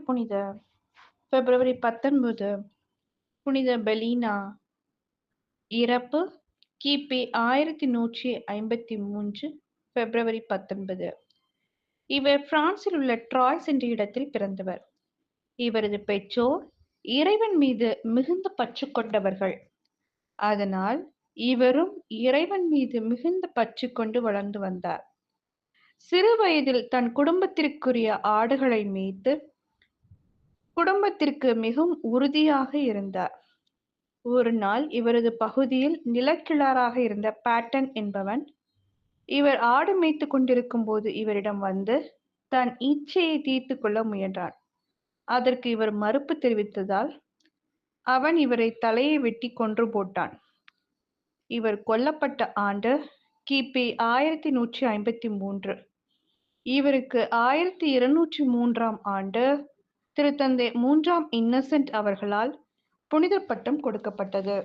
புனித பிப்ரவரி 19 புனித பெலினா. இறப்பு கிபி 1153 பிப்ரவரி 19. இவர் பிரான்சில் உள்ள ட்ராய்ஸ் என்ற இடத்தில் பிறந்தவர். இவரது பெற்றோர் இறைவன் மீது மிகுந்த பற்று கொண்டவர்கள். அதனால் இவரும் இறைவன் மீது மிகுந்த பற்று கொண்டு வளர்ந்து வந்தார். சிறு வயதில் தன் குடும்பத்திற்குரிய ஆடுகளை மேய்த்து குடும்பத்திற்கு மிகவும் உறுதியாக இருந்தார். ஒரு நாள் இவரது பகுதியில் நிலக்கிழாராக இருந்த பேட்டன் என்பவன் இவர் ஆடு மேய்த்து கொண்டிருக்கும் போது இவரிடம் வந்து தன் இச்சையை தீர்த்து கொள்ள முயன்றான். அதற்கு இவர் மறுப்பு தெரிவித்ததால் அவன் இவரை தலையை வெட்டி கொன்று போட்டான். இவர் கொல்லப்பட்ட ஆண்டு கிபி 1153. இவருக்கு 1203ஆம் ஆண்டு திருத்தந்தை 3ஆம் இன்னசென்ட் அவர்களால் புனிதர் பட்டம் கொடுக்கப்பட்டது.